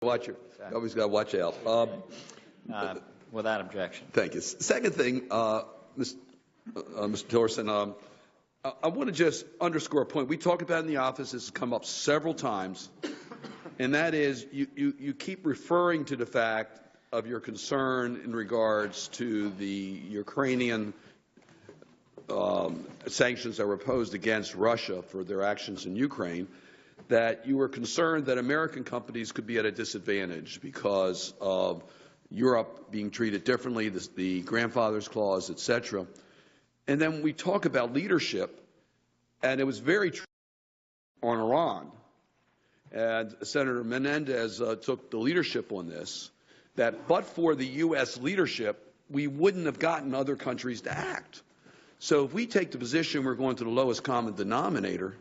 Watch your, you always got to watch out. Without objection. Thank you. Second thing, Mr. Tillerson, I want to just underscore a point. We talk about in the office, this has come up several times, and that is you keep referring to the fact of your concern in regards to the Ukrainian sanctions that were imposed against Russia for their actions in Ukraine, that you were concerned that American companies could be at a disadvantage because of Europe being treated differently, the grandfather's clause, et cetera. And then we talk about leadership, and it was very true on Iran. And Senator Menendez took the leadership on this, that but for the U.S. leadership, we wouldn't have gotten other countries to act. So if we take the position we're going to the lowest common denominator,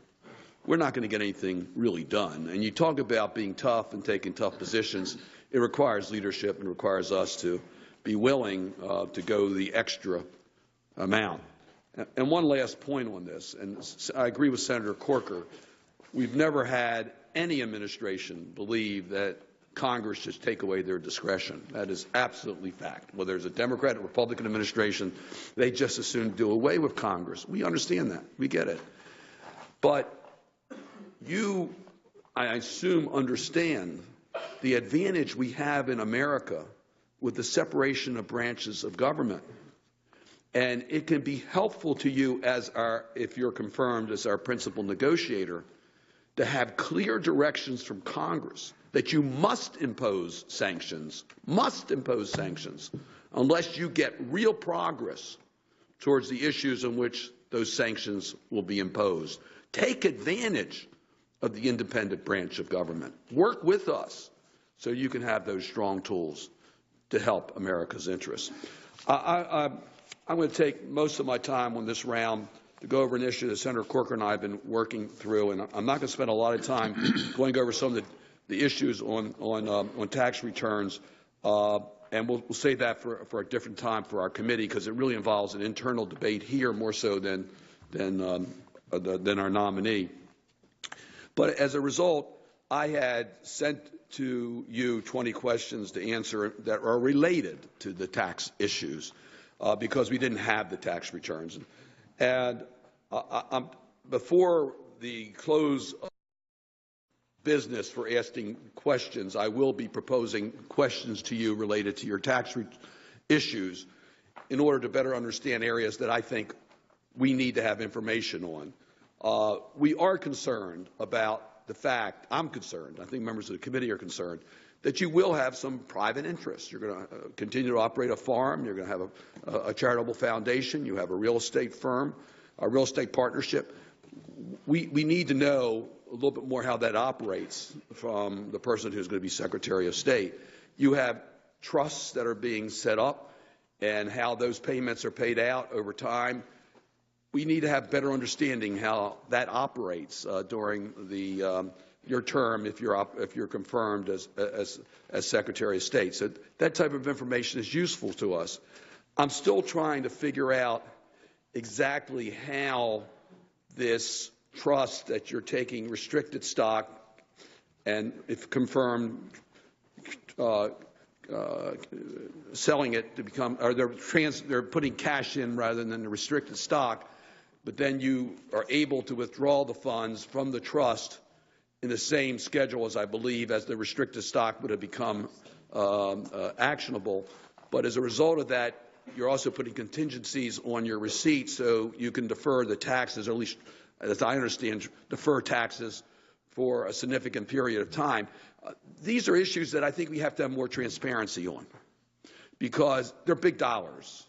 we're not going to get anything really done. And you talk about being tough and taking tough positions. It requires leadership and requires us to be willing to go the extra amount. And one last point on this, and I agree with Senator Corker. We've never had any administration believe that Congress should take away their discretion. That is absolutely fact. Whether there's a Democrat or Republican administration, they just as soon do away with Congress. We understand that. We get it. But you, I assume, understand the advantage we have in America with the separation of branches of government. And it can be helpful to you as if you're confirmed as our principal negotiator, to have clear directions from Congress that you must impose sanctions, unless you get real progress towards the issues in which those sanctions will be imposed. Take advantage of the independent branch of government. Work with us so you can have those strong tools to help America's interests. I'm going to take most of my time on this round to go over an issue that Senator Corker and I have been working through, and I'm not going to spend a lot of time going over some of the issues on tax returns, and we'll save that for a different time for our committee because it really involves an internal debate here more so than our nominee. But as a result, I had sent to you 20 questions to answer that are related to the tax issues because we didn't have the tax returns. And before the close of business for asking questions, I will be proposing questions to you related to your tax issues in order to better understand areas that I think we need to have information on. We are concerned about the fact, I'm concerned, I think members of the committee are concerned, that you will have some private interests. You're going to continue to operate a farm. You're going to have a charitable foundation. You have a real estate firm, a real estate partnership. We need to know a little bit more how that operates from the person who's going to be Secretary of State. You have trusts that are being set up and how those payments are paid out over time. We need to have better understanding how that operates during your term if you're confirmed as Secretary of State. So that type of information is useful to us. I'm still trying to figure out exactly how this trust that you're taking restricted stock and, if confirmed, selling it to become, or they're putting cash in rather than the restricted stock, but then you are able to withdraw the funds from the trust in the same schedule as I believe as the restricted stock would have become actionable. But as a result of that, you're also putting contingencies on your receipts so you can defer the taxes, or at least, as I understand, defer taxes for a significant period of time. These are issues that I think we have to have more transparency on because they're big dollars.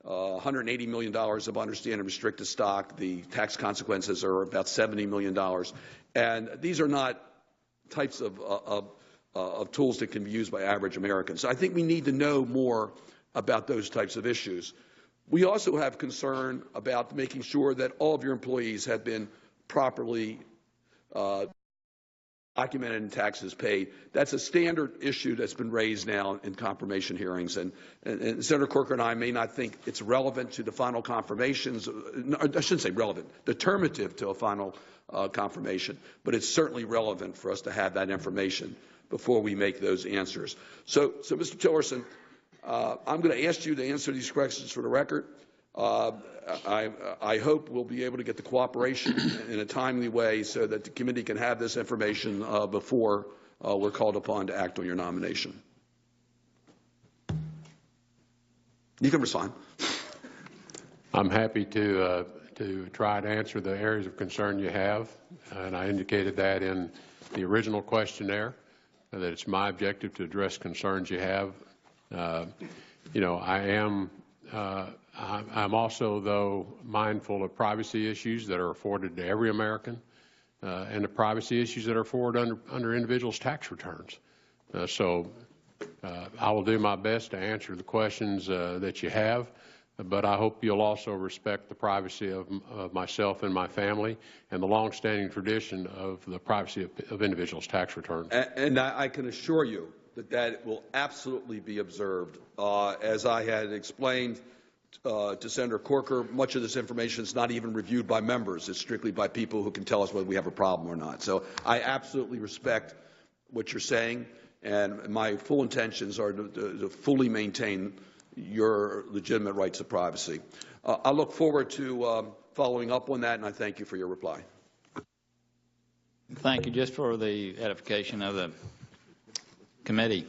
$180 million of understanding restricted stock. The tax consequences are about $70 million. And these are not types of tools that can be used by average Americans. So I think we need to know more about those types of issues. We also have concern about making sure that all of your employees have been properly documented and taxes paid. That's a standard issue that's been raised now in confirmation hearings. And Senator Corker and I may not think it's relevant to the final confirmations. I shouldn't say relevant, determinative to a final confirmation, but it's certainly relevant for us to have that information before we make those answers. So Mr. Tillerson, I'm going to ask you to answer these questions for the record. I hope we'll be able to get the cooperation in a timely way so that the committee can have this information before we're called upon to act on your nomination. You can respond. I'm happy to try to answer the areas of concern you have, and I indicated that in the original questionnaire, that it's my objective to address concerns you have. You know, I'm also, though, mindful of privacy issues that are afforded to every American, and the privacy issues that are afforded under individuals' tax returns. So I will do my best to answer the questions that you have, but I hope you'll also respect the privacy of myself and my family and the longstanding tradition of the privacy of individuals' tax returns. And I can assure you that will absolutely be observed. As I had explained to Senator Corker, much of this information is not even reviewed by members. It's strictly by people who can tell us whether we have a problem or not. So I absolutely respect what you're saying, and my full intentions are to fully maintain your legitimate rights of privacy. I look forward to following up on that, and I thank you for your reply. Thank you. Just for the edification of the committee,